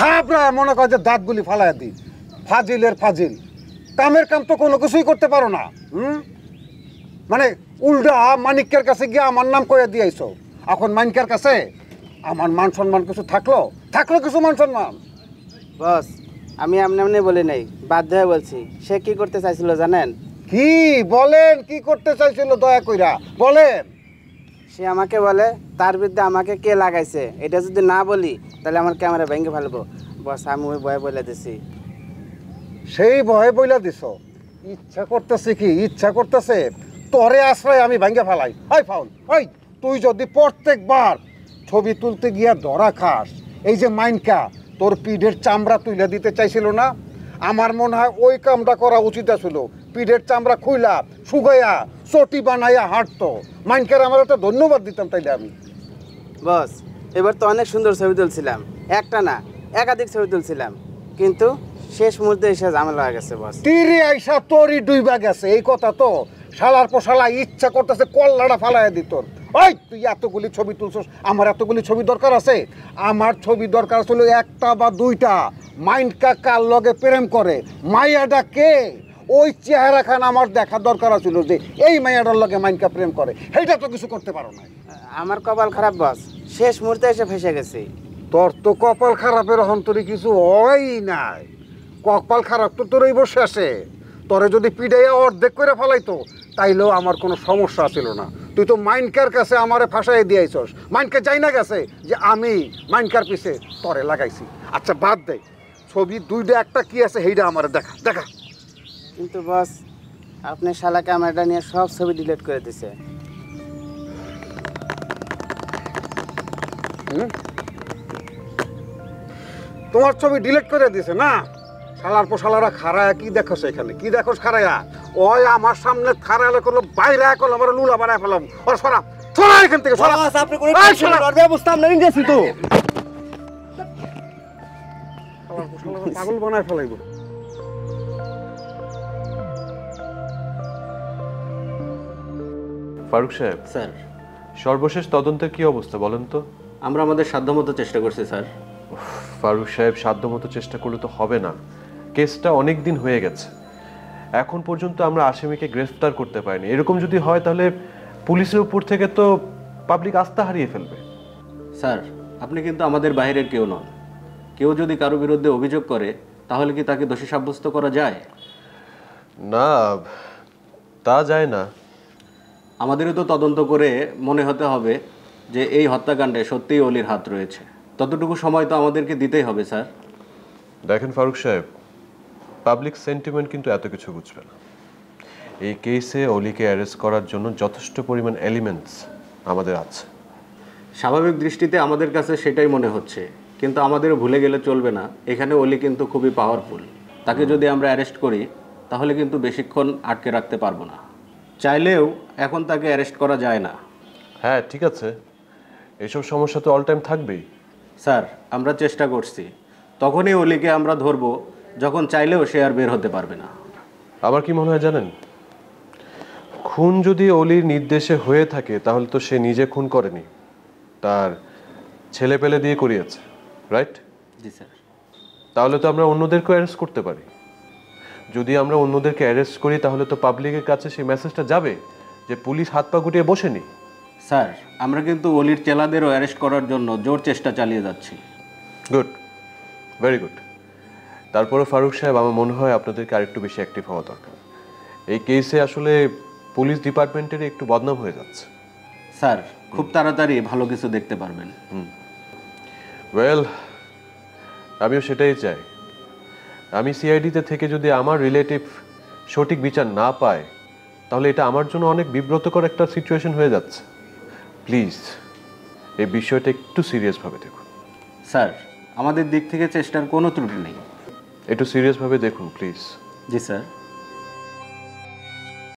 থাপড়া মনে কর যে দাঁতগুলি ফালাইয়া দিই। ফাজিলের ফাজিল, কামের কাম তো কোনো কিছুই করতে পারো না। মানে উল্টা মানিকের কাছে গিয়ে আমার নাম কইয়া দিয়েছো। এখন মানিকের কাছে আমার মান সম্মান কিছু থাকলো কিছু মান সম্মান? বস, আমি এমনি বলি নাই, বাধ্য হয়ে বলছি। সে কি করতে চাইছিল জানেন? কি বলেন? কি করতে চাইছিল দয়া কইরা বলেন। সে আমাকে বলে তার বিরুদ্ধে আমাকে কে লাগাইছে, এটা যদি না বলি তাহলে আমার ক্যামেরা ভেঙে ফেলবো। বস, আমি ওই ভয়ে বলে দিছি। সেই ভয়ে বইলা দিছ? ইচ্ছা করতেছে কি? ইচ্ছা করতেছে তরে আশ্রয় আমি ভাঙ্গে ফেলাই। হাই ফাউল, ওই তুই যদি প্রত্যেকবার ছবি তুলতে গিয়া ধরা খাস, এই যে মাইনকা তোর পিঠের চামড়া তুইলা দিতে চাইছিল না, আমার মনে হয় ওই কামটা করা উচিত ছিল। পিঠের চামড়া খুইলা শুকাইয়া চটি বানাইয়া হাঁটতো। মাইনকার আমার একটা ধন্যবাদ দিতাম তাইলে আমি। বস, এবার তো অনেক সুন্দর ছবি তুলছিলাম, একটা না একাধিক ছবি তুলছিলাম, কিন্তু শেষ মুহূর্তে এসে ঝামেলা হয়ে গেছে। বস, তীরে আইসা তোরই ডুইবা গেছে, এই কথা তো। শালার পোশালা ইচ্ছা করতেছে কল্লাটা ফালাইয়া দিত। ওই তুই এতগুলি ছবি তুলছস, আমার এতগুলি ছবি দরকার আছে? আমার ছবি দরকার ছিল একটা বা দুইটা। মাইন্ডকা কার লগে প্রেম করে, মাইয়াটা কে, ওই চেহারা খান আমার দেখা দরকার ছিল যে এই মাইয়াটার লগে মাইন্ডকা প্রেম করে। সেইটা তো কিছু করতে পারো না। আমার কপাল খারাপ বস, শেষ মুহূর্তে এসে ফেসে গেছি। তোর তো কপাল খারাপের অন্তরে কিছু হয় নাই। কপাল খারাপ তো তোর এই বসে আসে। তোরে যদি পিড়াইয়া অর্ধেক করে ফেলাইতো তাইলেও আমার কোনো সমস্যা ছিল না। তুই তো মাইনকার কাছে আমারে ফাঁসাই দিয়েছস। মাইনকে যাই না গেছে যে আমি মাইনকার পিছে তরে লাগাইছি। আচ্ছা বাদ দে, ছবি দুইটা একটা কি আছে সেইটা আমার দেখা দেখা। কিন্তু বস, আপনি শালা ক্যামেরাটা নিয়ে সব ছবি ডিলিট করে দিছে। তোমার ছবি ডিলিট করে দিছে না? শালার পোশালারা খারায়া কি দেখোস এখানে? কি দেখোস খারায়া? ওই আমার সামনে খারায়ালে কোনো বাইরে করলো আমার লুলা বানায় ফেলাম। ওর সরা সরা এখান থেকে সরা। আপনি কোনো টেনশন করার ব্যবস্থা আমরা নিয়েছি তো। শালার পোশালারা পাগল বানায় ফেলাইব। ফারুক সাহেব, স্যার, সর্বশেষ তদন্তের কি অবস্থা বলেন তো? আমরা আমাদের সাধ্যমতো চেষ্টা করছি স্যার। ফারুক সাহেব, সাধ্যমতো চেষ্টা করলে তো হবে না। কেসটা অনেক দিন হয়ে গেছে, এখন পর্যন্ত আমরা আসামিকে গ্রেফতার করতে পারিনি। এরকম যদি হয় তাহলে পুলিশের উপর থেকে তো পাবলিক আস্থা হারিয়ে ফেলবে। স্যার, আপনি কিন্তু আমাদের বাইরের কেউ নন। কেউ যদি কারো বিরুদ্ধে অভিযোগ করে তাহলে কি তাকে দোষী সাব্যস্ত করা যায়? না, তা যায় না। আমাদেরও তো তদন্ত করে মনে হতে হবে যে এই হত্যাকাণ্ডে সত্যিই অলির হাত রয়েছে। ততটুকু সময় তো আমাদেরকে দিতেই হবে স্যার। দেখেন ফারুক সাহেব, পাবলিক সেন্টিমেন্ট কিন্তু এত কিছু বুঝবে না। এই কেসে অলিকে অ্যারেস্ট করার জন্য যথেষ্ট পরিমাণ এলিমেন্টস আমাদের আছে। স্বাভাবিক দৃষ্টিতে আমাদের কাছে সেটাই মনে হচ্ছে, কিন্তু আমাদেরও ভুলে গেলে চলবে না এখানে অলি কিন্তু খুবই পাওয়ারফুল। তাকে যদি আমরা অ্যারেস্ট করি তাহলে কিন্তু বেশিক্ষণ আটকে রাখতে পারবো না। চাইলেও এখন তাকে অ্যারেস্ট করা যায় না। হ্যাঁ ঠিক আছে, এসব সমস্যা তো অল টাইম থাকবেই। স্যার, আমরা চেষ্টা করছি। তখনই অলিকে আমরা ধরবো যখন চাইলেও সে আর বের হতে পারবে না। আমার কি মনে হয় জানেন, খুন যদি অলির নির্দেশে হয়ে থাকে তাহলে তো সে নিজে খুন করেনি, তার ছেলে পেলে দিয়ে করিয়েছে, রাইট? জি স্যার। তাহলে তো আমরা অন্যদেরকে অ্যারেস্ট করতে পারি। যদি আমরা অন্যদেরকে অ্যারেস্ট করি তাহলে তো পাবলিকের কাছে সেই মেসেজটা যাবে যে পুলিশ হাত পা গুটিয়ে বসেনি। স্যার, আমরা কিন্তু অলির চেলাদেরও অ্যারেস্ট করার জন্য জোর চেষ্টা চালিয়ে যাচ্ছি। Good, very good. তারপরে ফারুক সাহেব, আমার মনে হয় আপনাদেরকে আরেকটু বেশি অ্যাক্টিভ হওয়া দরকার। এই কেসে আসলে পুলিশ ডিপার্টমেন্টের একটু বদনাম হয়ে যাচ্ছে। স্যার, খুব তাড়াতাড়ি ভালো কিছু দেখতে পারবেন। ওয়েল, আমিও সেটাই চাই। আমি সিআইডিতে থেকে যদি আমার রিলেটিভ সঠিক বিচার না পায় তাহলে এটা আমার জন্য অনেক বিব্রতকর একটা সিচুয়েশন হয়ে যাচ্ছে। প্লিজ এই বিষয়টা একটু সিরিয়াসভাবে দেখুন। স্যার, আমাদের দিক থেকে চেষ্টার কোনো ত্রুটি নেই। একটু সিরিয়াসভাবে দেখুন প্লিজ। G sir.